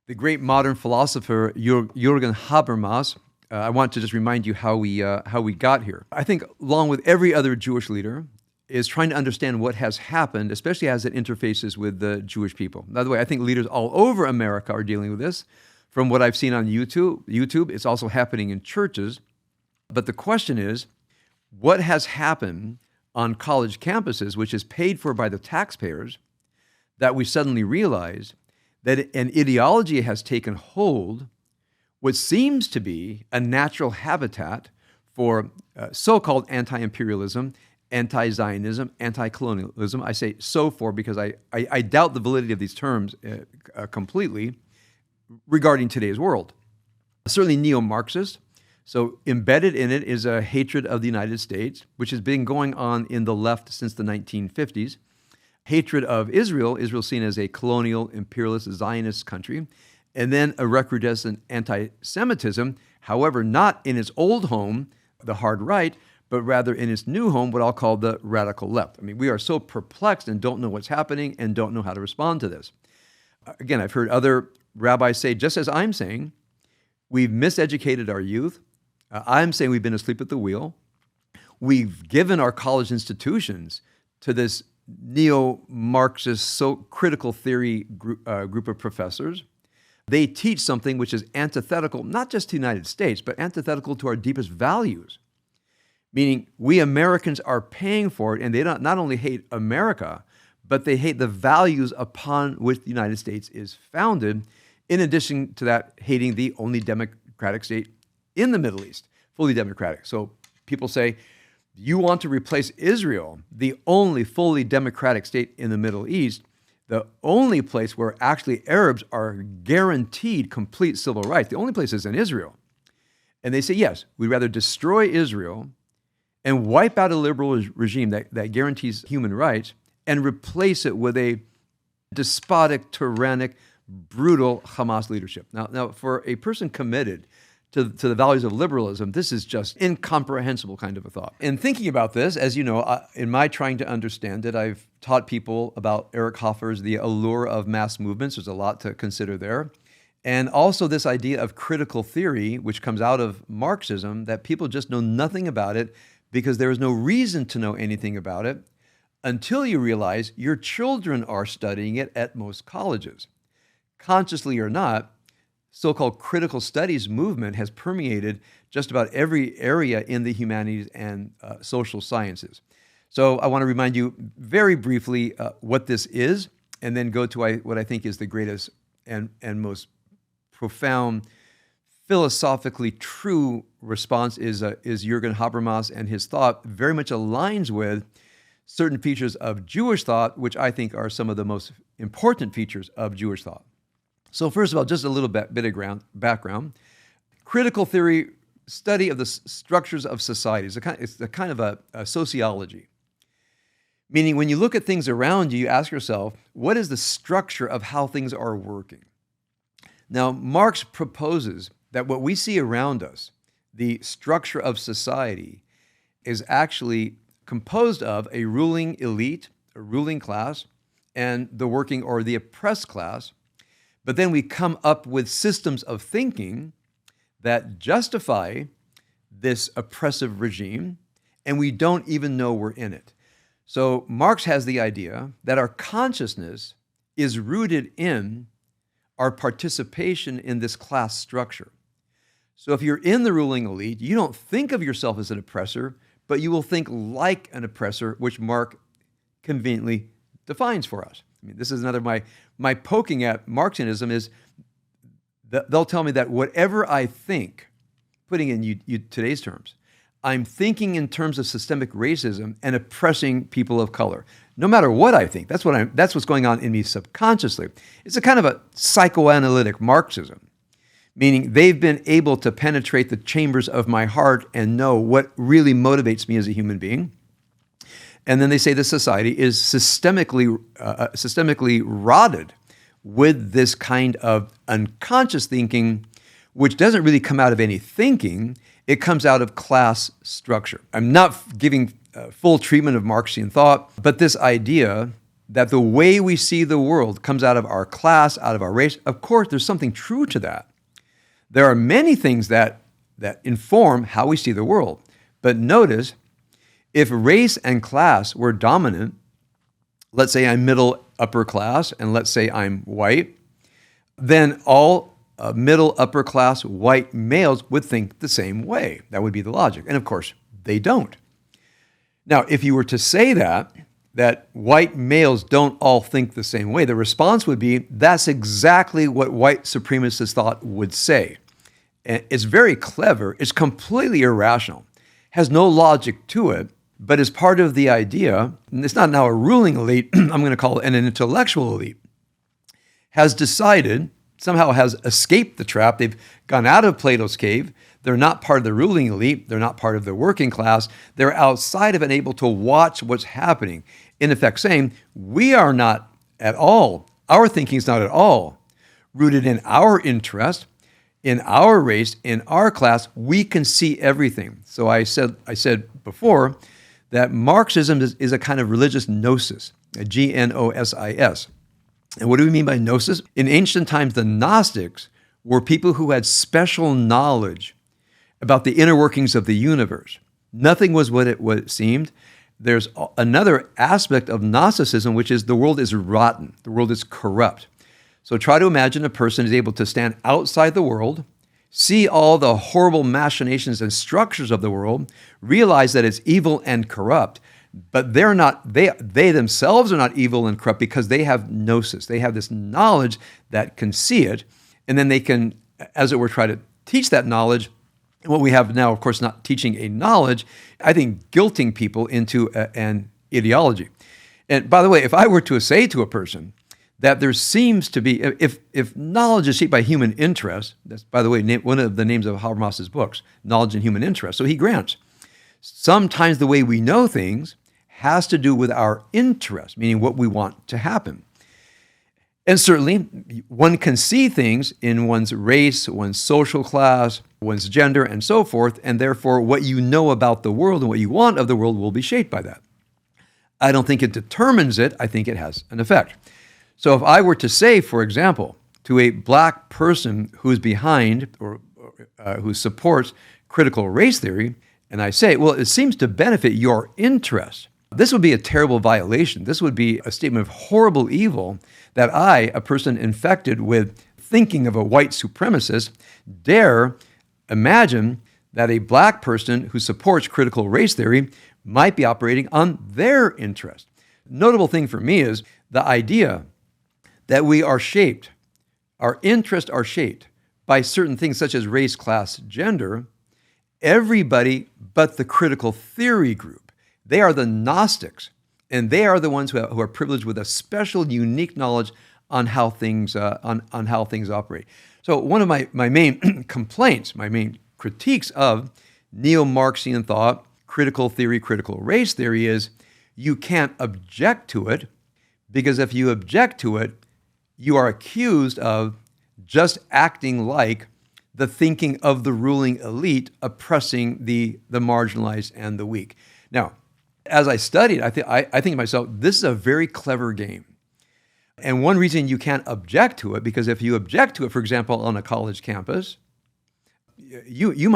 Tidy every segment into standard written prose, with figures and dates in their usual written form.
The great modern philosopher Jürgen Habermas. I want to just remind you how we got here. I think, along with every other Jewish leader, is trying to understand what has happened, especially as it interfaces with the Jewish people. By the way, I think leaders all over America are dealing with this. From what I've seen on YouTube, it's also happening in churches. But the question is, what has happened on college campuses, which is paid for by the taxpayers, that we suddenly realize that an ideology has taken hold, what seems to be a natural habitat for so-called anti-imperialism, anti-Zionism, anti-colonialism. I say so for because I doubt the validity of these terms completely regarding today's world. Certainly neo-Marxist. So embedded in it is a hatred of the United States, which has been going on in the left since the 1950s. Hatred of Israel seen as a colonial, imperialist, Zionist country. And then a recrudescent anti-Semitism, however, not in its old home, the hard right, but rather in its new home, what I'll call the radical left. I mean, we are so perplexed and don't know what's happening and don't know how to respond to this. Again, I've heard other rabbis say, just as I'm saying, we've miseducated our youth. I'm saying we've been asleep at the wheel. We've given our college institutions to this neo-Marxist, so critical theory group of professors. They teach something which is antithetical, not just to the United States, but antithetical to our deepest values. Meaning, we Americans are paying for it, and they not only hate America, but they hate the values upon which the United States is founded, in addition to that, hating the only democratic state in the Middle East, fully democratic. So people say, you want to replace Israel, the only fully democratic state in the Middle East, the only place where actually Arabs are guaranteed complete civil rights, the only place is in Israel. And they say, yes, we'd rather destroy Israel and wipe out a liberal regime that guarantees human rights and replace it with a despotic, tyrannic, brutal Hamas leadership. Now, for a person committed to the values of liberalism, this is just incomprehensible kind of a thought. In thinking about this, as you know, in my trying to understand it, I've taught people about Eric Hoffer's The Allure of Mass Movements. There's a lot to consider there. And also this idea of critical theory, which comes out of Marxism, that people just know nothing about it because there is no reason to know anything about it until you realize your children are studying it at most colleges. Consciously or not, so-called critical studies movement has permeated just about every area in the humanities and social sciences. So I want to remind you very briefly what this is, and then go to what I think is the greatest and most profound, philosophically true response is Jürgen Habermas, and his thought very much aligns with certain features of Jewish thought, which I think are some of the most important features of Jewish thought. So first of all, just a little bit of background. Critical theory, study of the structures of society. It's a kind of a sociology. Meaning when you look at things around you, you ask yourself, what is the structure of how things are working? Now, Marx proposes that what we see around us, the structure of society, is actually composed of a ruling elite, a ruling class, and the working or the oppressed class. But then we come up with systems of thinking that justify this oppressive regime, and we don't even know we're in it. So Marx has the idea that our consciousness is rooted in our participation in this class structure. So if you're in the ruling elite, you don't think of yourself as an oppressor, but you will think like an oppressor, which Marx conveniently defines for us. I mean, this is another, my poking at Marxianism is that they'll tell me that whatever I think, putting in today's terms, I'm thinking in terms of systemic racism and oppressing people of color. No matter what I think, that's what's going on in me subconsciously. It's a kind of a psychoanalytic Marxism, meaning they've been able to penetrate the chambers of my heart and know what really motivates me as a human being. And then they say the society is systemically rotted with this kind of unconscious thinking, which doesn't really come out of any thinking. It comes out of class structure. I'm not giving full treatment of Marxian thought, but this idea that the way we see the world comes out of our class, out of our race. Of course, there's something true to that. There are many things that inform how we see the world. But notice, if race and class were dominant, let's say I'm middle upper class, and let's say I'm white, then all middle upper class white males would think the same way. That would be the logic. And of course, they don't. Now, if you were to say that white males don't all think the same way, the response would be, that's exactly what white supremacist thought would say. And it's very clever. It's completely irrational. Has no logic to it, but is part of the idea, and it's not now a ruling elite, I'm going to call it an intellectual elite, has decided, somehow has escaped the trap. They've gone out of Plato's cave. They're not part of the ruling elite. They're not part of the working class. They're outside of it and able to watch what's happening. In effect saying, we are not at all, our thinking is not at all rooted in our interest, in our race, in our class. We can see everything. So I said before that Marxism is a kind of religious gnosis, a Gnosis. And what do we mean by gnosis? In ancient times, the Gnostics were people who had special knowledge about the inner workings of the universe. Nothing was what it seemed. There's another aspect of Gnosticism, which is the world is rotten. The world is corrupt. So try to imagine a person is able to stand outside the world, see all the horrible machinations and structures of the world, realize that it's evil and corrupt, but they themselves are not evil and corrupt because they have gnosis. They have this knowledge that can see it, and then they can, as it were, try to teach that knowledge. And what we have now, of course, not teaching a knowledge, I think guilting people into an ideology. And by the way, if I were to say to a person that there seems to be, if knowledge is shaped by human interest, that's, by the way, one of the names of Habermas's books, Knowledge and Human Interest. So he grants, sometimes the way we know things has to do with our interest, meaning what we want to happen. And certainly, one can see things in one's race, one's social class, one's gender, and so forth, and therefore what you know about the world and what you want of the world will be shaped by that. I don't think it determines it. I think it has an effect. So if I were to say, for example, to a black person who's behind or who supports critical race theory, and I say, well, it seems to benefit your interest, this would be a terrible violation. This would be a statement of horrible evil that I, a person infected with thinking of a white supremacist, dare imagine that a black person who supports critical race theory might be operating on their interest. Notable thing for me is the idea that we are shaped, our interests are shaped by certain things such as race, class, gender. Everybody but the critical theory group. They are the Gnostics, and they are the ones who are privileged with a special, unique knowledge on how things on how things operate. So one of my main complaints, my main critiques of neo-Marxian thought, critical theory, critical race theory is you can't object to it, because if you object to it, you are accused of just acting like the thinking of the ruling elite oppressing the marginalized and the weak. Now, as I studied, I think to myself, this is a very clever game. And one reason you can't object to it, because if you object to it, for example, on a college campus, you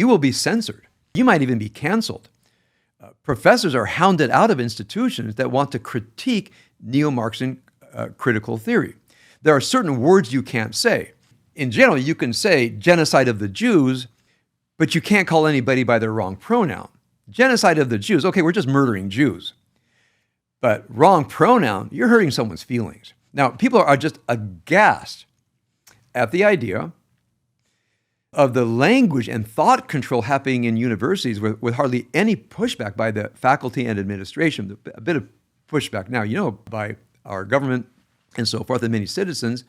will be censored. You might even be canceled. Professors are hounded out of institutions that want to critique neo-Marxian critical theory. There are certain words you can't say. In general, you can say genocide of the Jews, but you can't call anybody by their wrong pronoun. Genocide of the Jews, okay, we're just murdering Jews. But wrong pronoun, you're hurting someone's feelings. Now, people are just aghast at the idea of the language and thought control happening in universities with hardly any pushback by the faculty and administration, a bit of pushback now, by our government and so forth, and many citizens.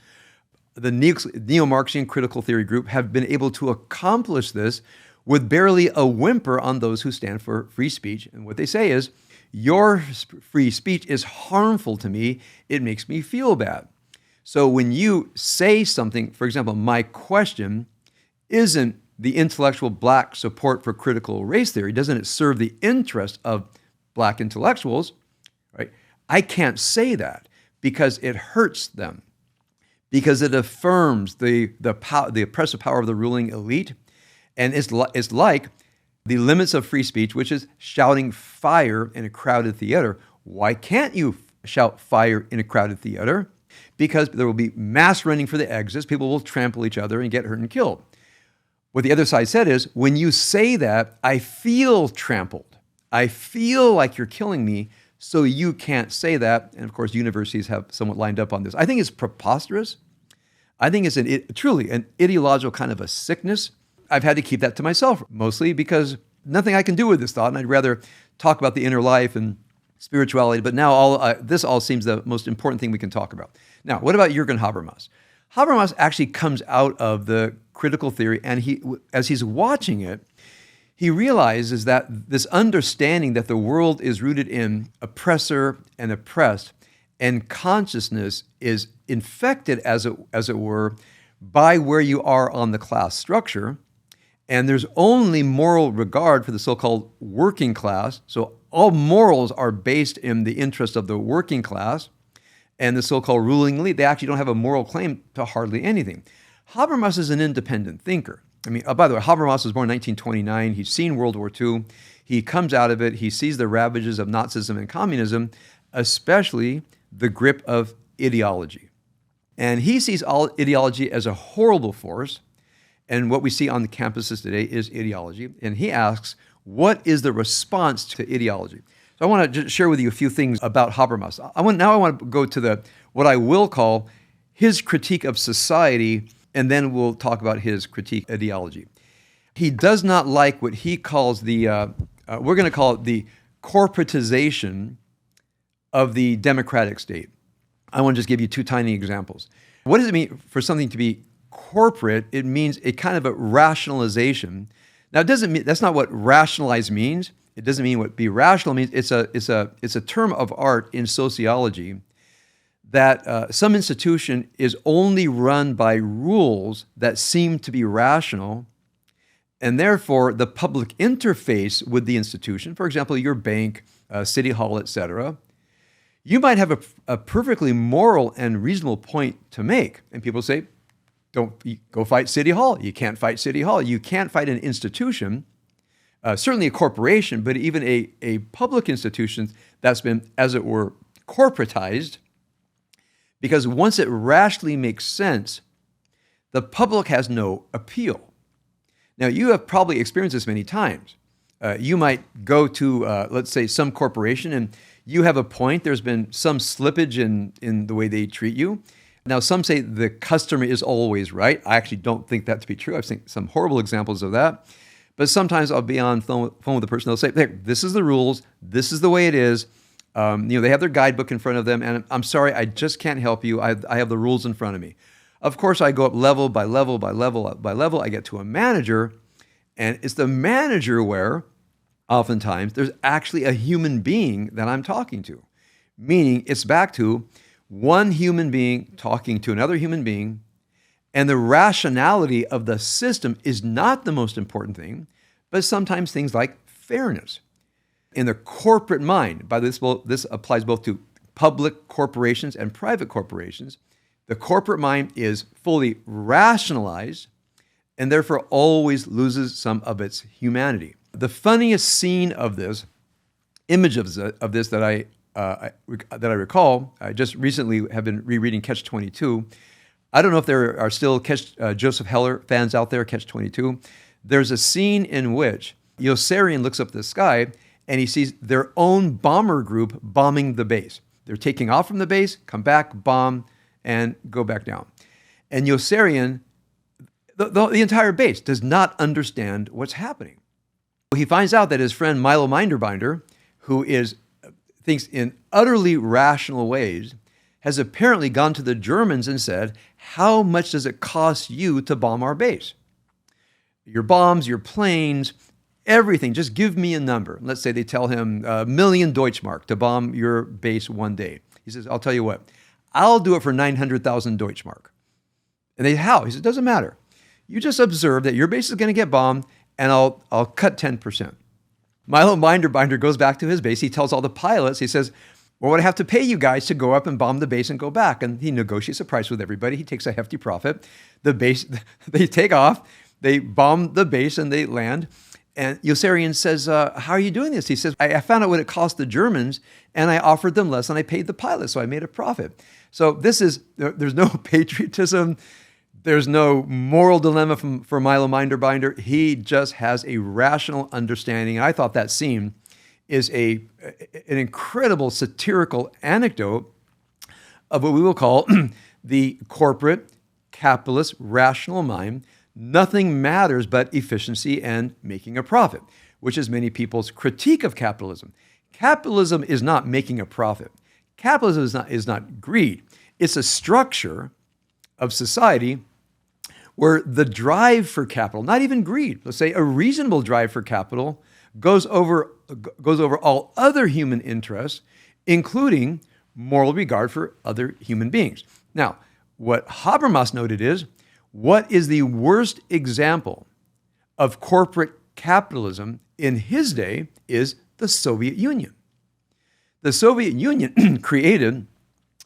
The neo-Marxian critical theory group have been able to accomplish this with barely a whimper on those who stand for free speech. And what they say is, your free speech is harmful to me. It makes me feel bad. So when you say something, for example, my question isn't the intellectual black support for critical race theory, doesn't it serve the interest of black intellectuals, right? I can't say that because it hurts them, because it affirms the oppressive power of the ruling elite. And it's like the limits of free speech, which is shouting fire in a crowded theater. Why can't you shout fire in a crowded theater? Because there will be mass running for the exits. People will trample each other and get hurt and killed. What the other side said is, when you say that, I feel trampled. I feel like you're killing me, so you can't say that. And of course, universities have somewhat lined up on this. I think it's preposterous. I think it's truly an ideological kind of a sickness. I've had to keep that to myself, mostly because nothing I can do with this thought, and I'd rather talk about the inner life and spirituality. But now this all seems the most important thing we can talk about. Now, what about Jürgen Habermas? Habermas actually comes out of the critical theory, and as he's watching it, he realizes that this understanding that the world is rooted in oppressor and oppressed, and consciousness is infected, as it were, by where you are on the class structure, and there's only moral regard for the so-called working class. So all morals are based in the interest of the working class and the so-called ruling elite. They actually don't have a moral claim to hardly anything. Habermas is an independent thinker. I mean, by the way, Habermas was born in 1929. He's seen World War II. He comes out of it. He sees the ravages of Nazism and communism, especially the grip of ideology. And he sees all ideology as a horrible force. And what we see on the campuses today is ideology. And he asks, what is the response to ideology? So I want to just share with you a few things about Habermas. I want to go to what I will call his critique of society, and then we'll talk about his critique of ideology. He does not like what he calls we're going to call it the corporatization of the democratic state. I want to just give you two tiny examples. What does it mean for something to be corporate? It means a kind of a rationalization. Now, it doesn't mean, that's not what rationalize means. It doesn't mean what be rational means. It's a term of art in sociology that some institution is only run by rules that seem to be rational, and therefore the public interface with the institution, for example, your bank, city hall, etc., you might have a perfectly moral and reasonable point to make. And people say, don't go fight City Hall. You can't fight City Hall. You can't fight an institution, certainly a corporation, but even a public institution that's been, as it were, corporatized, because once it rationally makes sense, the public has no appeal. Now, you have probably experienced this many times. You might go to, let's say, some corporation, and you have a point. There's been some slippage in the way they treat you. Now, some say the customer is always right. I actually don't think that to be true. I've seen some horrible examples of that. But sometimes I'll be on phone with the person. They'll say, hey, this is the rules. This is the way it is. They have their guidebook in front of them. And I'm sorry, I just can't help you. I have the rules in front of me. Of course, I go up level by level by level by level. I get to a manager. And it's the manager where oftentimes there's actually a human being that I'm talking to. Meaning it's back to one human being talking to another human being, and the rationality of the system is not the most important thing, but sometimes things like fairness. In the corporate mind, this applies both to public corporations and private corporations, the corporate mind is fully rationalized and therefore always loses some of its humanity. The funniest scene of this, image of this that I recall, I just recently have been rereading Catch-22. I don't know if there are still Joseph Heller fans out there, Catch-22. There's a scene in which Yossarian looks up at the sky and he sees their own bomber group bombing the base. They're taking off from the base, come back, bomb, and go back down. And Yossarian, the entire base, does not understand what's happening. He finds out that his friend Milo Minderbinder, who thinks in utterly rational ways, has apparently gone to the Germans and said, how much does it cost you to bomb our base? Your bombs, your planes, everything, just give me a number. Let's say they tell him $1 million Deutschmark to bomb your base one day. He says, I'll tell you what, I'll do it for 900,000 Deutschmark. And they, how? He says, it doesn't matter. You just observe that your base is going to get bombed, and I'll cut 10%. Milo Minderbinder goes back to his base. He tells all the pilots, he says, what would I have to pay you guys to go up and bomb the base and go back? And he negotiates a price with everybody. He takes a hefty profit. The base, they take off, they bomb the base and they land. And Yossarian says, how are you doing this? He says, I found out what it cost the Germans and I offered them less than I paid the pilot, so I made a profit. So there's no patriotism. There's no moral dilemma for Milo Minderbinder. He just has a rational understanding. And I thought that scene is an incredible satirical anecdote of what we will call the corporate capitalist rational mind. Nothing matters but efficiency and making a profit, which is many people's critique of capitalism. Capitalism is not making a profit. Capitalism is not greed. It's a structure of society where the drive for capital, not even greed, let's say a reasonable drive for capital, goes over all other human interests, including moral regard for other human beings. Now, what Habermas noted is, what is the worst example of corporate capitalism in his day is the Soviet Union. The Soviet Union created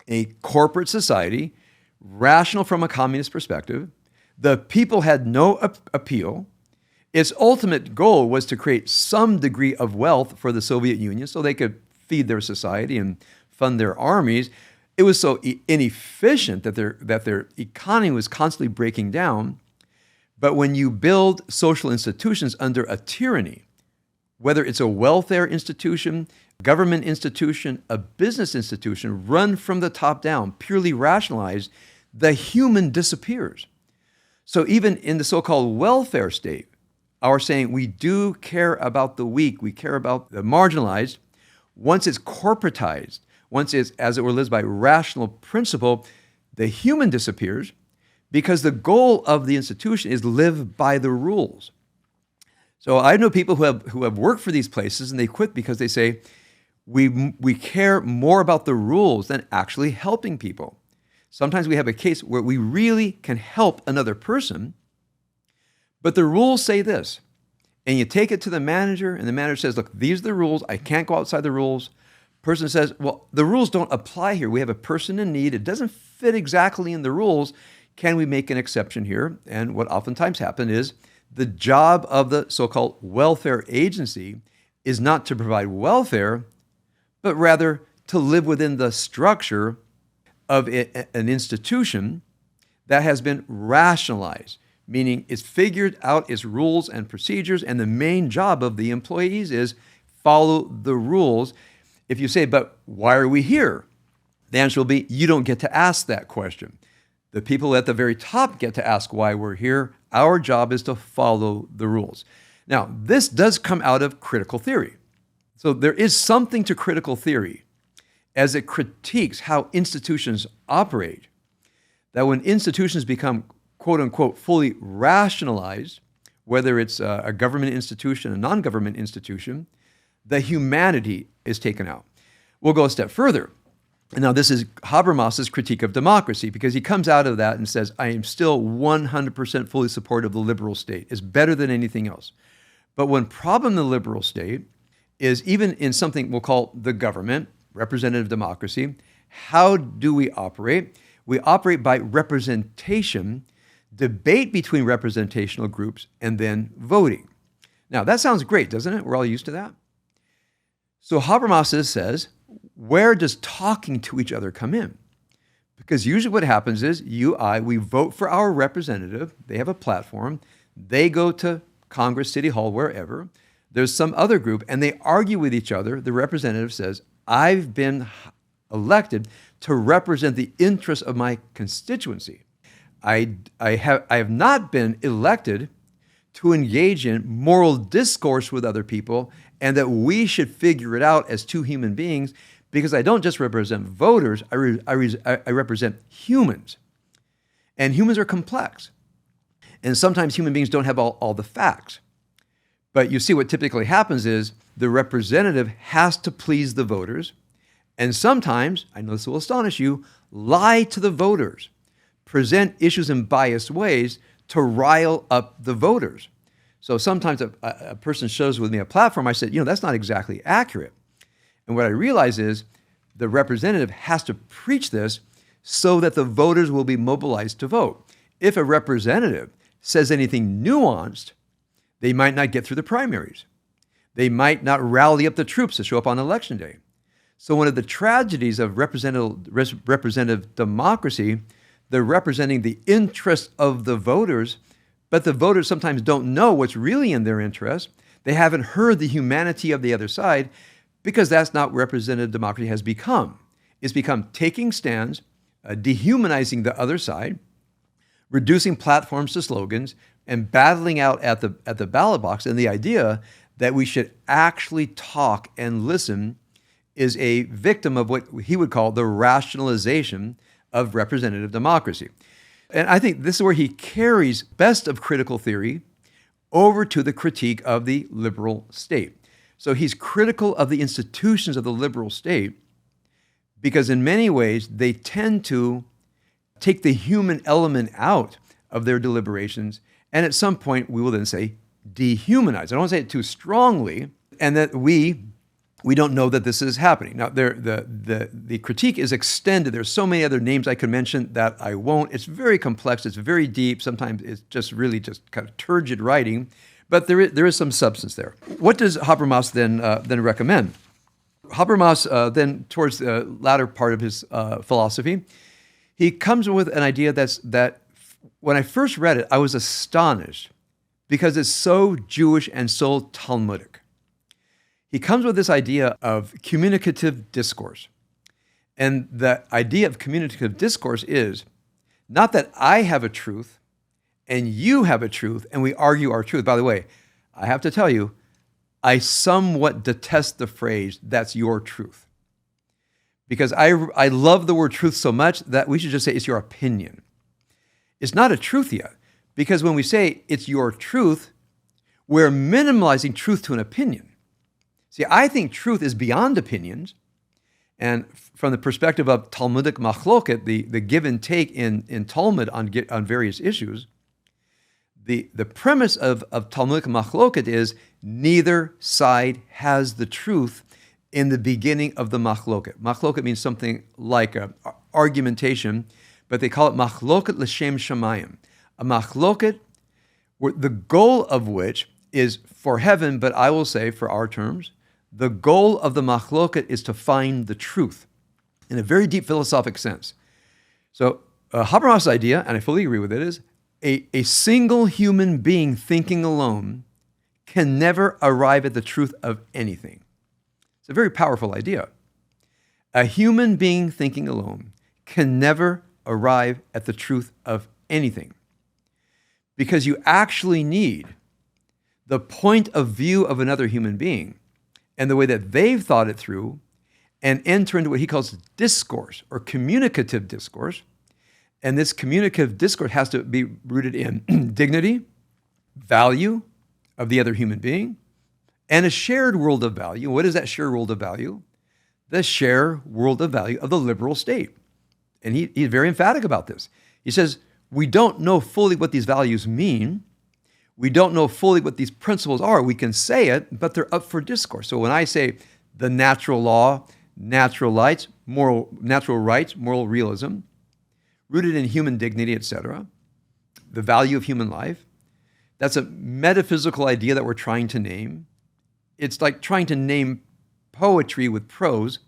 a corporate society, rational from a communist perspective. The people had no appeal. Its ultimate goal was to create some degree of wealth for the Soviet Union so they could feed their society and fund their armies. It was so inefficient that their economy was constantly breaking down. But when you build social institutions under a tyranny, whether it's a welfare institution, government institution, a business institution, run from the top down, purely rationalized, the human disappears. So even in the so-called welfare state, our saying we do care about the weak, we care about the marginalized, once it's corporatized, once it's, as it were, lived by rational principle, the human disappears because the goal of the institution is live by the rules. So I know people who have worked for these places and they quit because they say, we care more about the rules than actually helping people. Sometimes we have a case where we really can help another person, but the rules say this. And you take it to the manager, and the manager says, look, these are the rules. I can't go outside the rules. Person says, well, the rules don't apply here. We have a person in need. It doesn't fit exactly in the rules. Can we make an exception here? And what oftentimes happens is the job of the so-called welfare agency is not to provide welfare, but rather to live within the structure of an institution that has been rationalized, meaning it's figured out its rules and procedures, and the main job of the employees is follow the rules. If you say, but why are we here? The answer will be, you don't get to ask that question. The people at the very top get to ask why we're here. Our job is to follow the rules. Now, this does come out of critical theory. So there is something to critical theory as it critiques how institutions operate, that when institutions become, quote unquote, fully rationalized, whether it's a government institution, a non-government institution, the humanity is taken out. We'll go a step further. And now this is Habermas's critique of democracy, because he comes out of that and says, I am still 100% fully supportive of the liberal state. It's better than anything else. But one problem in the liberal state is even in something we'll call the government, representative democracy, how do we operate? We operate by representation, debate between representational groups, and then voting. Now, that sounds great, doesn't it? We're all used to that. So Habermas says, where does talking to each other come in? Because usually what happens is we vote for our representative. They have a platform. They go to Congress, City Hall, wherever. There's some other group, and they argue with each other. The representative says, I've been elected to represent the interests of my constituency. I have not been elected to engage in moral discourse with other people, and that we should figure it out as two human beings, because I don't just represent voters, I represent humans. And humans are complex. And sometimes human beings don't have all the facts. But you see what typically happens is the representative has to please the voters, and sometimes, I know this will astonish you, lie to the voters, present issues in biased ways to rile up the voters. So sometimes a person shows with me a platform, I said, that's not exactly accurate. And what I realize is the representative has to preach this so that the voters will be mobilized to vote. If a representative says anything nuanced, they might not get through the primaries. They might not rally up the troops to show up on election day. So one of the tragedies of representative democracy, they're representing the interests of the voters, but the voters sometimes don't know what's really in their interest. They haven't heard the humanity of the other side, because that's not what representative democracy has become. It's become taking stands, dehumanizing the other side, reducing platforms to slogans, and battling out at the ballot box. And the idea that we should actually talk and listen is a victim of what he would call the rationalization of representative democracy. And I think this is where he carries best of critical theory over to the critique of the liberal state. So he's critical of the institutions of the liberal state because in many ways they tend to take the human element out of their deliberations, and at some point we will then say dehumanize. I don't want to say it too strongly, and that we don't know that this is happening. Now, the critique is extended. There's so many other names I could mention that I won't. It's very complex. It's very deep. Sometimes it's just really just kind of turgid writing, but there is some substance there. What does Habermas then recommend? Habermas then, towards the latter part of his philosophy, he comes with an idea that when I first read it, I was astonished because it's so Jewish and so Talmudic. He comes with this idea of communicative discourse. And the idea of communicative discourse is not that I have a truth and you have a truth and we argue our truth. By the way, I have to tell you, I somewhat detest the phrase, that's your truth. Because I love the word truth so much that we should just say it's your opinion. It's not a truth yet. Because when we say it's your truth, we're minimalizing truth to an opinion. See, I think truth is beyond opinions. And from the perspective of Talmudic machloket, the give and take in Talmud on various issues, the premise of Talmudic machloket is neither side has the truth in the beginning of the machloket. Machloket means something like argumentation, but they call it machloket l'shem shamayim. A machloket, the goal of which is for heaven, but I will say for our terms, the goal of the machloket is to find the truth in a very deep philosophic sense. So Habermas' idea, and I fully agree with it, is a single human being thinking alone can never arrive at the truth of anything. It's a very powerful idea. A human being thinking alone can never arrive at the truth of anything because you actually need the point of view of another human being and the way that they've thought it through and enter into what he calls discourse or communicative discourse. And this communicative discourse has to be rooted in dignity, value of the other human being, and a shared world of value. What is that shared world of value? The shared world of value of the liberal state. And he's very emphatic about this. He says, we don't know fully what these values mean. We don't know fully what these principles are. We can say it, but they're up for discourse. So when I say the natural law, natural rights, moral realism, rooted in human dignity, etc., the value of human life, that's a metaphysical idea that we're trying to name. It's like trying to name poetry with prose,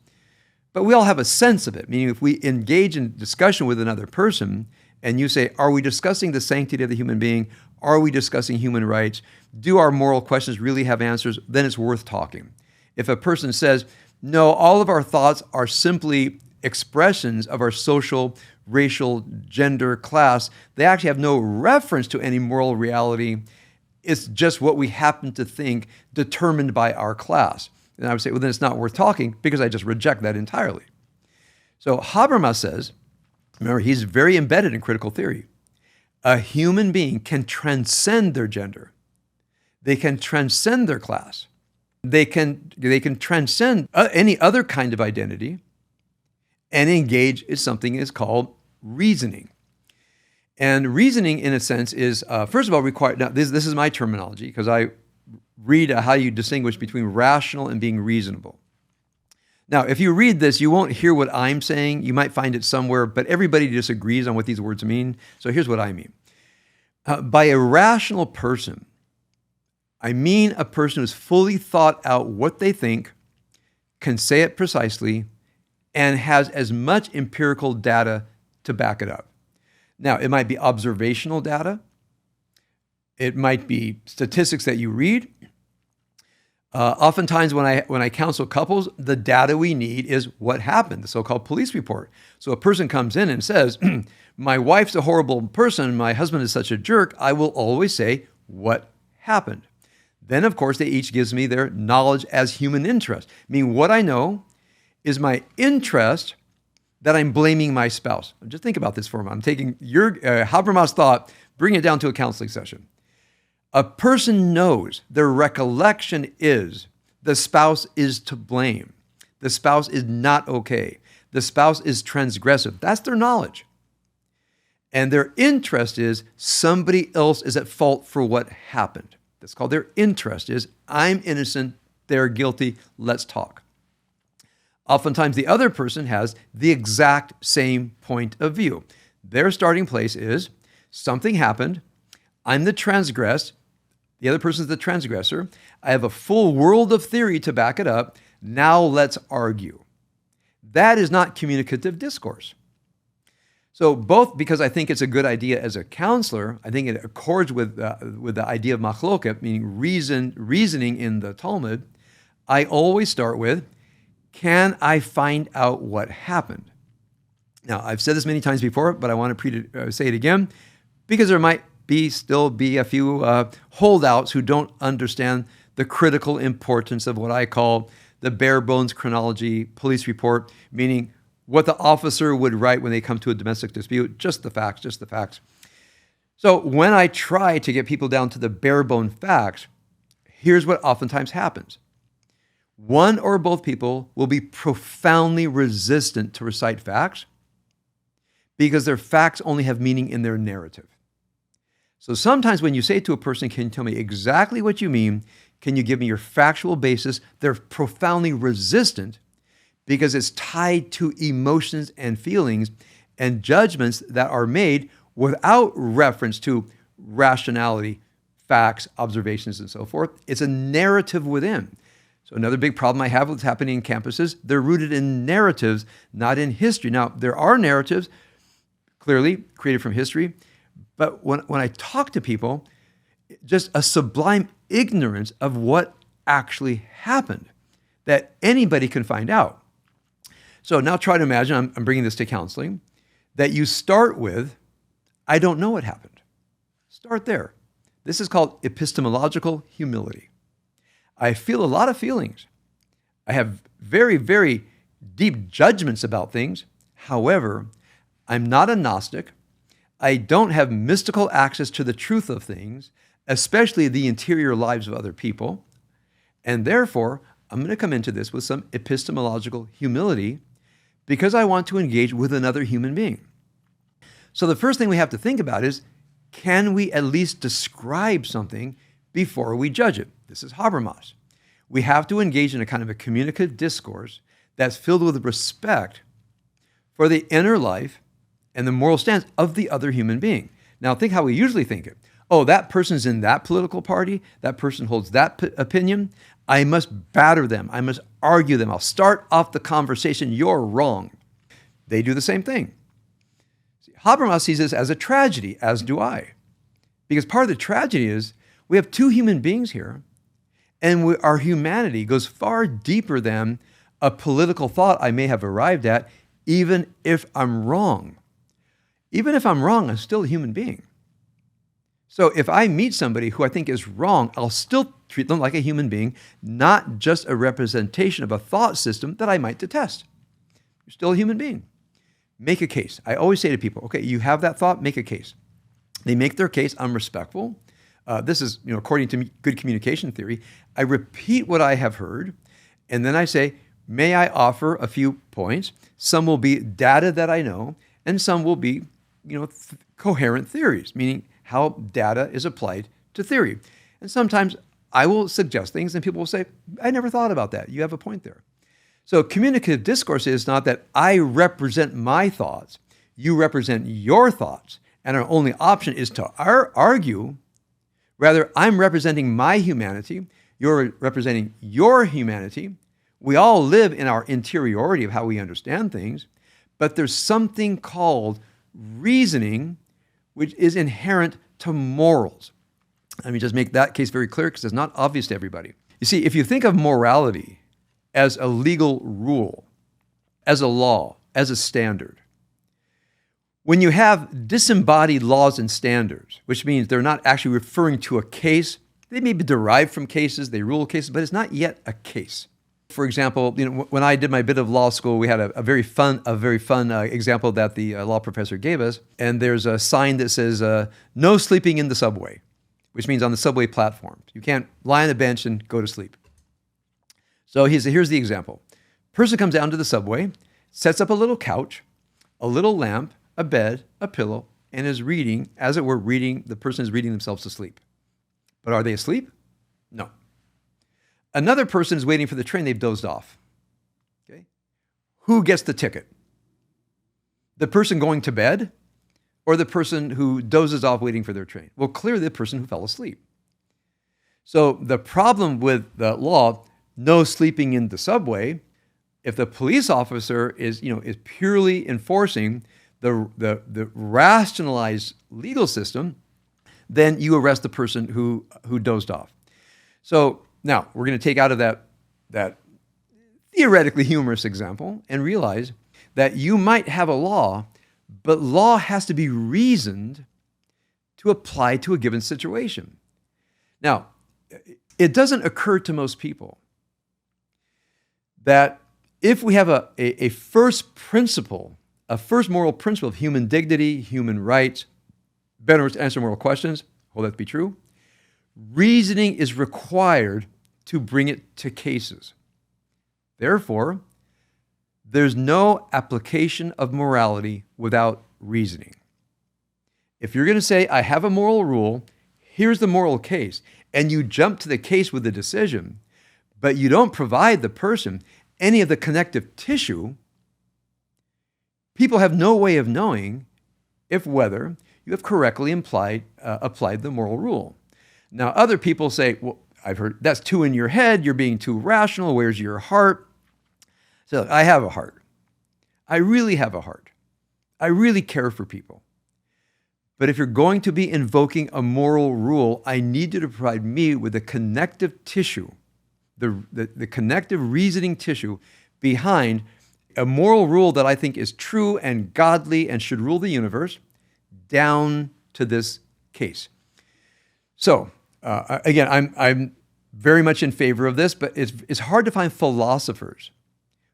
but we all have a sense of it, meaning if we engage in discussion with another person and you say, are we discussing the sanctity of the human being? Are we discussing human rights? Do our moral questions really have answers? Then it's worth talking. If a person says, no, all of our thoughts are simply expressions of our social, racial, gender, class, they actually have no reference to any moral reality. It's just what we happen to think determined by our class. And I would say, well, then it's not worth talking because I just reject that entirely. So Habermas says, remember, he's very embedded in critical theory. A human being can transcend their gender. They can transcend their class. They can transcend any other kind of identity and engage in something is called reasoning. And reasoning, in a sense, is, first of all, required. Now, this is my terminology because I read how you distinguish between rational and being reasonable. Now, if you read this, you won't hear what I'm saying. You might find it somewhere, but everybody disagrees on what these words mean. So here's what I mean. By a rational person, I mean a person who's fully thought out what they think, can say it precisely, and has as much empirical data to back it up. Now, it might be observational data. It might be statistics that you read. Oftentimes when I counsel couples, the data we need is what happened, the so-called police report. So a person comes in and says, my wife's a horrible person, my husband is such a jerk, I will always say, what happened? Then, of course, they each gives me their knowledge as human interest. I mean, what I know is my interest that I'm blaming my spouse. Just think about this for a moment. I'm taking your Habermas thought, bring it down to a counseling session. A person knows, their recollection is, the spouse is to blame. The spouse is not okay. The spouse is transgressive. That's their knowledge. And their interest is somebody else is at fault for what happened. That's called their interest is, I'm innocent, they're guilty, let's talk. Oftentimes the other person has the exact same point of view. Their starting place is, something happened, I'm the transgressed, the other person's the transgressor, I have a full world of theory to back it up, now let's argue. That is not communicative discourse. So both because I think it's a good idea as a counselor, I think it accords with the idea of machloket, meaning reasoning in the Talmud, I always start with, can I find out what happened? Now, I've said this many times before, but I want to say it again, because there might still be a few holdouts who don't understand the critical importance of what I call the bare bones chronology police report, meaning what the officer would write when they come to a domestic dispute, just the facts, just the facts. So when I try to get people down to the bare bone facts, here's what oftentimes happens. One or both people will be profoundly resistant to recite facts because their facts only have meaning in their narrative. So sometimes when you say to a person, can you tell me exactly what you mean? Can you give me your factual basis? They're profoundly resistant because it's tied to emotions and feelings and judgments that are made without reference to rationality, facts, observations, and so forth. It's a narrative within. So another big problem I have with what's happening in campuses, they're rooted in narratives, not in history. Now, there are narratives, clearly created from history, but when I talk to people, just a sublime ignorance of what actually happened that anybody can find out. So now try to imagine, I'm bringing this to counseling, that you start with, I don't know what happened. Start there. This is called epistemological humility. I feel a lot of feelings. I have very, very deep judgments about things. However, I'm not a Gnostic. I don't have mystical access to the truth of things, especially the interior lives of other people. And therefore, I'm going to come into this with some epistemological humility because I want to engage with another human being. So the first thing we have to think about is, can we at least describe something before we judge it? This is Habermas. We have to engage in a kind of a communicative discourse that's filled with respect for the inner life and the moral stance of the other human being. Now think how we usually think it. Oh, that person's in that political party, that person holds that opinion, I must batter them, I must argue them, I'll start off the conversation, you're wrong. They do the same thing. Habermas sees this as a tragedy, as do I. Because part of the tragedy is we have two human beings here, and our humanity goes far deeper than a political thought I may have arrived at, even if I'm wrong. Even if I'm wrong, I'm still a human being. So if I meet somebody who I think is wrong, I'll still treat them like a human being, not just a representation of a thought system that I might detest. You're still a human being. Make a case. I always say to people, okay, you have that thought, make a case. They make their case, I'm respectful. This is, according to good communication theory, I repeat what I have heard, and then I say, may I offer a few points? Some will be data that I know, and some will be, coherent theories, meaning how data is applied to theory. And sometimes I will suggest things, and people will say, I never thought about that. You have a point there. So communicative discourse is not that I represent my thoughts, you represent your thoughts, and our only option is to argue. Rather, I'm representing my humanity, you're representing your humanity. We all live in our interiority of how we understand things, but there's something called reasoning, which is inherent to morals. Let me just make that case very clear because it's not obvious to everybody. You see, if you think of morality as a legal rule, as a law, as a standard, when you have disembodied laws and standards, which means they're not actually referring to a case, they may be derived from cases, they rule cases, but it's not yet a case. For example, when I did my bit of law school, we had a very fun example that the law professor gave us. And there's a sign that says, no sleeping in the subway, which means on the subway platform. You can't lie on a bench and go to sleep. So here's the example. Person comes down to the subway, sets up a little couch, a little lamp, a bed, a pillow, and is reading, as it were, the person is reading themselves to sleep. But are they asleep? No. Another person is waiting for the train, they've dozed off. Okay? Who gets the ticket? The person going to bed or the person who dozes off waiting for their train? Well, clearly the person who fell asleep. So the problem with the law, no sleeping in the subway, if the police officer is purely enforcing the rationalized legal system, then you arrest the person who dozed off. So now we're going to take out of that theoretically humorous example and realize that you might have a law, but law has to be reasoned to apply to a given situation. Now, it doesn't occur to most people that if we have a first principle, a first moral principle of human dignity, human rights, better to answer moral questions, hold that to be true, reasoning is required to bring it to cases. Therefore, there's no application of morality without reasoning. If you're going to say, I have a moral rule, here's the moral case, and you jump to the case with the decision, but you don't provide the person any of the connective tissue, people have no way of knowing whether you have correctly applied the moral rule. Now, other people say, well, I've heard that's too in your head, you're being too rational, where's your heart? So I have a heart. I really have a heart. I really care for people. But if you're going to be invoking a moral rule, I need you to provide me with the connective tissue, the connective reasoning tissue behind a moral rule that I think is true and godly and should rule the universe down to this case. So, again, I'm very much in favor of this, but it's hard to find philosophers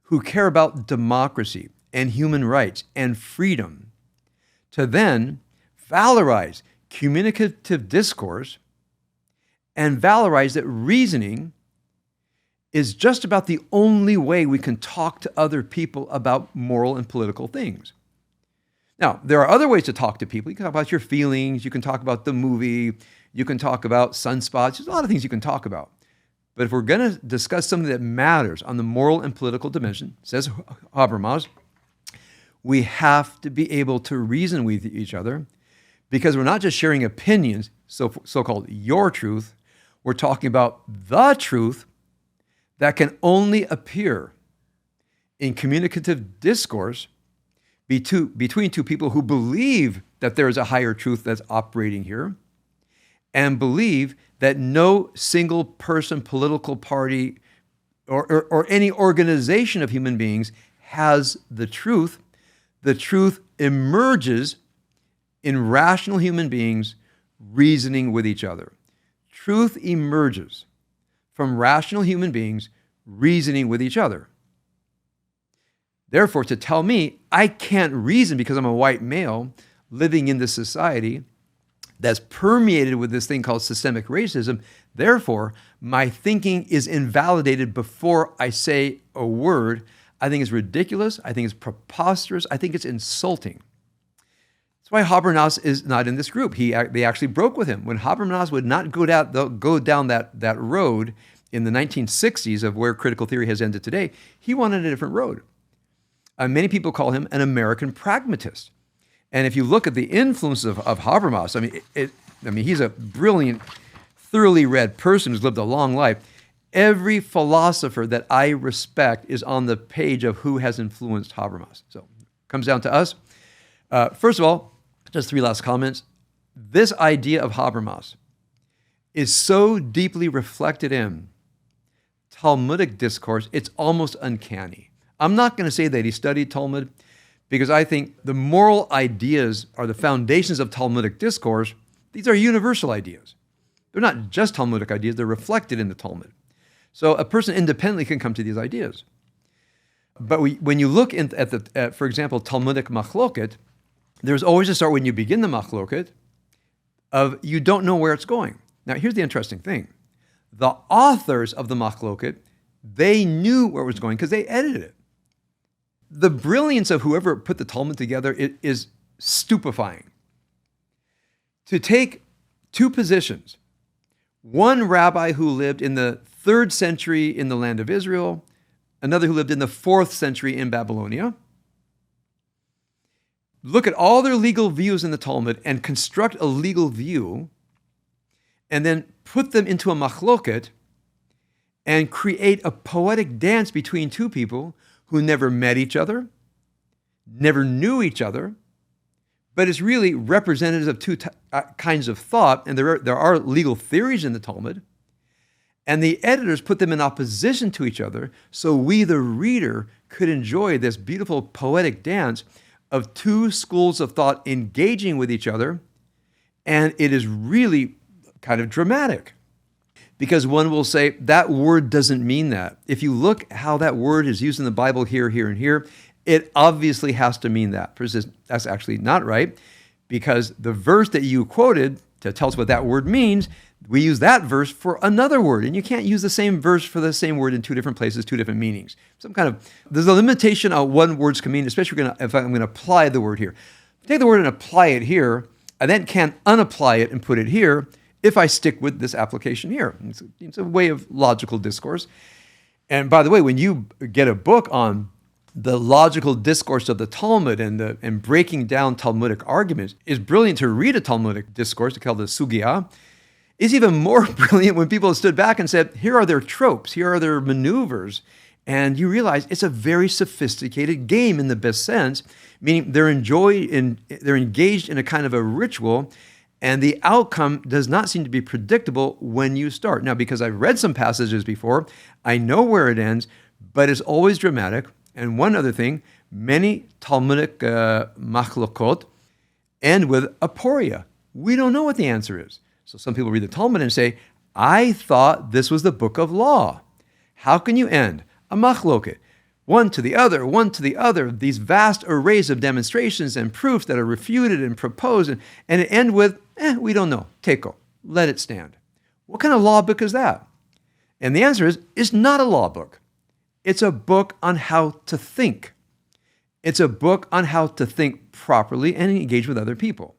who care about democracy and human rights and freedom to then valorize communicative discourse and valorize that reasoning is just about the only way we can talk to other people about moral and political things. Now, there are other ways to talk to people. You can talk about your feelings, you can talk about the movie, you can talk about sunspots. There's a lot of things you can talk about. But if we're going to discuss something that matters on the moral and political dimension, says Habermas, we have to be able to reason with each other because we're not just sharing opinions, so-called your truth, we're talking about the truth that can only appear in communicative discourse between two people who believe that there is a higher truth that's operating here and believe that no single person, political party, or any organization of human beings has the truth. The truth emerges in rational human beings reasoning with each other. Truth emerges from rational human beings reasoning with each other. Therefore, to tell me I can't reason because I'm a white male living in this society that's permeated with this thing called systemic racism, therefore, my thinking is invalidated before I say a word, I think it's ridiculous, I think it's preposterous, I think it's insulting. That's why Habermas is not in this group. They actually broke with him. When Habermas would not go down that road in the 1960s of where critical theory has ended today, he wanted a different road. Many people call him an American pragmatist. And if you look at the influence of Habermas, he's a brilliant, thoroughly read person who's lived a long life. Every philosopher that I respect is on the page of who has influenced Habermas. So it comes down to us. First of all, just 3 last comments. This idea of Habermas is so deeply reflected in Talmudic discourse, it's almost uncanny. I'm not going to say that he studied Talmud, because I think the moral ideas are the foundations of Talmudic discourse. These are universal ideas. They're not just Talmudic ideas, they're reflected in the Talmud. So a person independently can come to these ideas. But when you look at, for example, Talmudic machloket, there's always a start when you begin the machloket of you don't know where it's going. Now, here's the interesting thing. The authors of the machloket, they knew where it was going because they edited it. The brilliance of whoever put the Talmud together is stupefying. To take 2 positions, one rabbi who lived in the 3rd century in the land of Israel, another who lived in the 4th century in Babylonia, look at all their legal views in the Talmud and construct a legal view, and then put them into a machloket and create a poetic dance between 2 people who never met each other, never knew each other, but it's really representatives of 2 kinds of thought, and there are legal theories in the Talmud, and the editors put them in opposition to each other so we, the reader, could enjoy this beautiful poetic dance of 2 schools of thought engaging with each other, and it is really kind of dramatic. Because one will say, that word doesn't mean that. If you look how that word is used in the Bible here, here, and here, it obviously has to mean that. That's actually not right, because the verse that you quoted to tell us what that word means, we use that verse for another word, and you can't use the same verse for the same word in 2 different places, 2 different meanings. There's a limitation on what words can mean, especially if I'm going to apply the word here. Take the word and apply it here, I then can't unapply it and put it here, if I stick with this application here. It's a way of logical discourse. And by the way, when you get a book on the logical discourse of the Talmud and breaking down Talmudic arguments, it's brilliant to read a Talmudic discourse called the Sugya. It's even more brilliant when people stood back and said, here are their tropes, here are their maneuvers. And you realize it's a very sophisticated game in the best sense, meaning they're engaged in a kind of a ritual, and the outcome does not seem to be predictable when you start. Now, because I've read some passages before, I know where it ends, but it's always dramatic. And one other thing, many Talmudic machlokot end with aporia. We don't know what the answer is. So some people read the Talmud and say, I thought this was the book of law. How can you end a machloket? One to the other, these vast arrays of demonstrations and proofs that are refuted and proposed, and it end with, we don't know, teko, let it stand. What kind of law book is that? And the answer is, it's not a law book. It's a book on how to think. It's a book on how to think properly and engage with other people.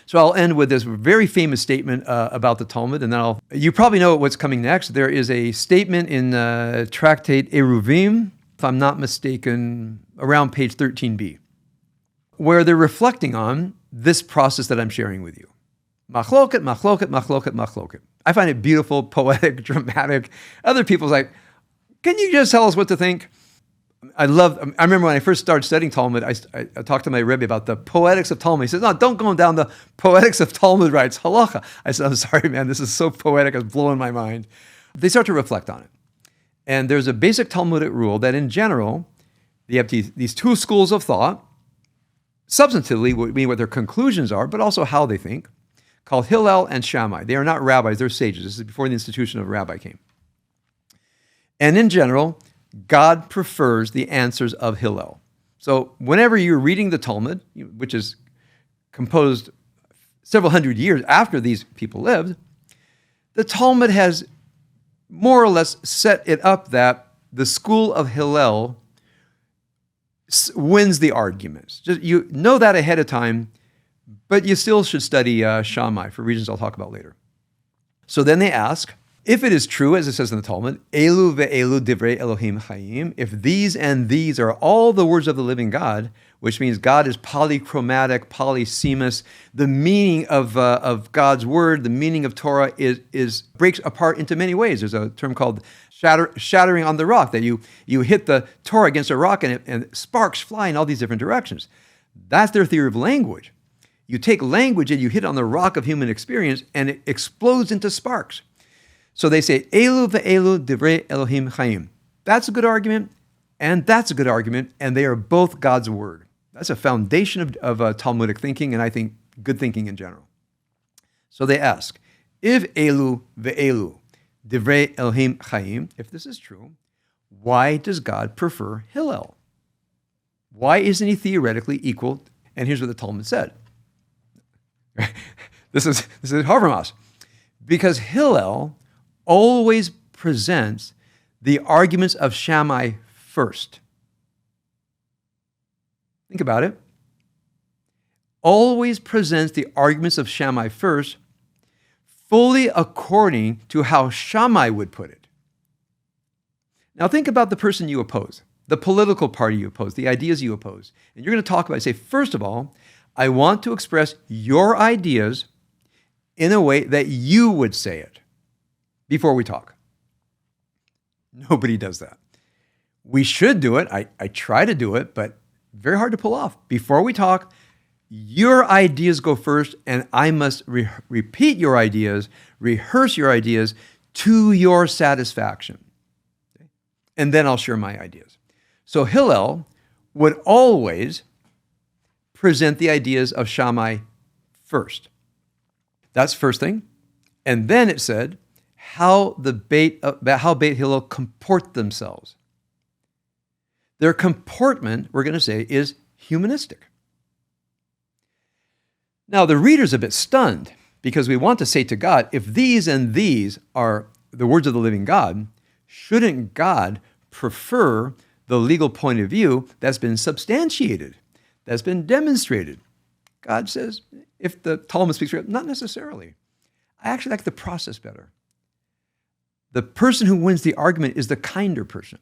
So I'll end with this very famous statement about the Talmud, and then you probably know what's coming next. There is a statement in Tractate Eruvin, if I'm not mistaken, around page 13b, where they're reflecting on this process that I'm sharing with you. Machloket, machloket, machloket, machloket. I find it beautiful, poetic, dramatic. Other people's like, can you just tell us what to think? I remember when I first started studying Talmud, I talked to my Rabbi about the poetics of Talmud. He says, no, don't go down the poetics of Talmud, right? It's halacha. I said, I'm sorry, man, this is so poetic, it's blowing my mind. They start to reflect on it. And there's a basic Talmudic rule that in general, you have these 2 schools of thought, substantively, what their conclusions are, but also how they think, called Hillel and Shammai. They are not rabbis, they're sages. This is before the institution of rabbi came. And in general, God prefers the answers of Hillel. So whenever you're reading the Talmud, which is composed several hundred years after these people lived, the Talmud has more or less set it up that the school of Hillel wins the arguments. Just, you know that ahead of time, but you still should study Shammai for reasons I'll talk about later. So then they ask, If it is true, as it says in the Talmud, Elu ve'elu divrei Elohim chayim, if these and these are all the words of the living God, which means God is polychromatic, polysemous, the meaning of God's word, the meaning of Torah is breaks apart into many ways. There's a term called shattering on the rock, that you hit the Torah against a rock and sparks fly in all these different directions. That's their theory of language. You take language and you hit it on the rock of human experience and it explodes into sparks. So they say, Elu ve'elu divrei Elohim chayim. That's a good argument, and that's a good argument, and they are both God's word. That's a foundation of Talmudic thinking, and I think good thinking in general. So they ask, if Elu ve'elu divrei Elohim chayim, if this is true, why does God prefer Hillel? Why isn't he theoretically equal? And here's what the Talmud said. This is Habermas. Because Hillel always presents the arguments of Shammai first. Think about it. Always presents the arguments of Shammai first, fully according to how Shammai would put it. Now think about the person you oppose, the political party you oppose, the ideas you oppose. And you're going to talk about, say, first of all, I want to express your ideas in a way that you would say it before we talk. Nobody does that. We should do it. I try to do it, but very hard to pull off. Before we talk, your ideas go first, and I must repeat your ideas, rehearse your ideas to your satisfaction. Okay? And then I'll share my ideas. So Hillel would always present the ideas of Shammai first. That's the first thing. And then it said how Beit Hillel comport themselves. Their comportment, we're going to say, is humanistic. Now, the reader's a bit stunned because we want to say to God, if these and these are the words of the living God, shouldn't God prefer the legal point of view that's been substantiated, that's been demonstrated? God says, if the Talmud speaks for it, not necessarily. I actually like the process better. The person who wins the argument is the kinder person.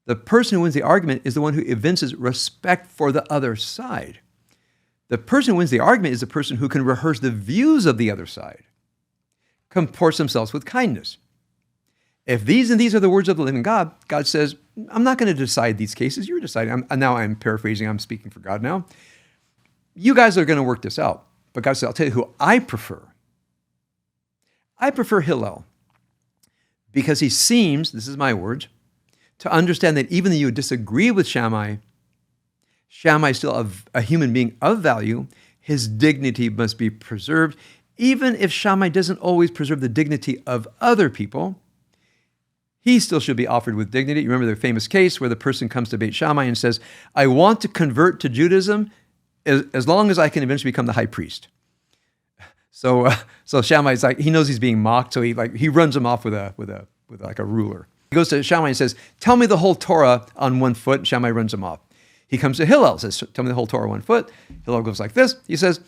The person who wins the argument is the one who evinces respect for the other side. The person who wins the argument is the person who can rehearse the views of the other side, comports themselves with kindness. If these and these are the words of the living God, God says, I'm not going to decide these cases. You're deciding. Now I'm paraphrasing. I'm speaking for God now. You guys are going to work this out. But God said, I'll tell you who I prefer. I prefer Hillel because he seems, this is my words, to understand that even though you disagree with Shammai, Shammai is still a human being of value. His dignity must be preserved. Even if Shammai doesn't always preserve the dignity of other people, he still should be offered with dignity. You remember the famous case where the person comes to Beit Shammai and says, I want to convert to Judaism as long as I can eventually become the high priest. So Shammai's like, he knows he's being mocked, so he runs him off with a ruler. He goes to Shammai and says, tell me the whole Torah on 1 foot. And Shammai runs him off. He comes to Hillel, says, tell me the whole Torah 1 foot. Hillel goes like this. He says,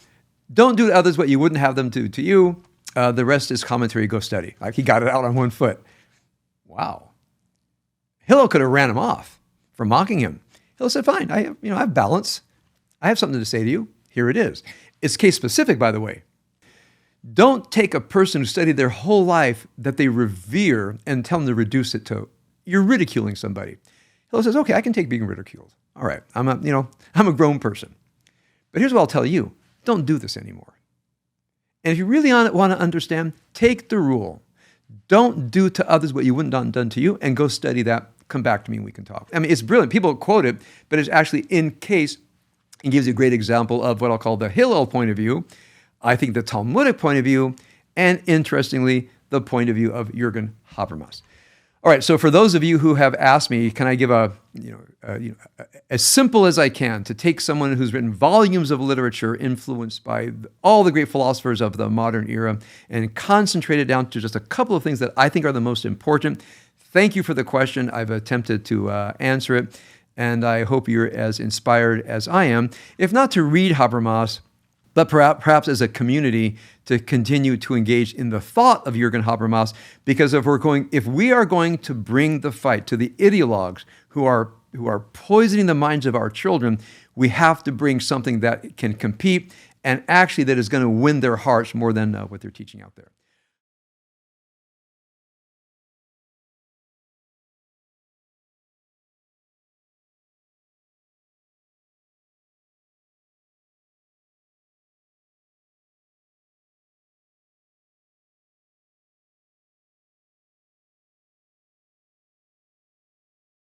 don't do to others what you wouldn't have them do to you. The rest is commentary, go study. Like he got it out on 1 foot. Wow. Hillel could have ran him off for mocking him. Hillel said, fine, I have balance. I have something to say to you. Here it is. It's case specific, by the way. Don't take a person who studied their whole life that they revere and tell them to reduce it to, you're ridiculing somebody. Hillel says, okay, I can take being ridiculed. All right, I'm a grown person. But here's what I'll tell you. Don't do this anymore. And if you really want to understand, take the rule. Don't do to others what you wouldn't have done to you, and go study that. Come back to me and we can talk. I mean, it's brilliant. People quote it, but it's actually in case. It gives you a great example of what I'll call the Hillel point of view, I think the Talmudic point of view, and interestingly, the point of view of Jürgen Habermas. All right, so for those of you who have asked me, can I give as simple as I can to take someone who's written volumes of literature influenced by all the great philosophers of the modern era and concentrate it down to just a couple of things that I think are the most important? Thank you for the question. I've attempted to answer it, and I hope you're as inspired as I am. If not to read Habermas, but perhaps as a community to continue to engage in the thought of Jürgen Habermas, because if we are going to bring the fight to the ideologues who are poisoning the minds of our children, we have to bring something that can compete and actually that is going to win their hearts more than what they're teaching out there.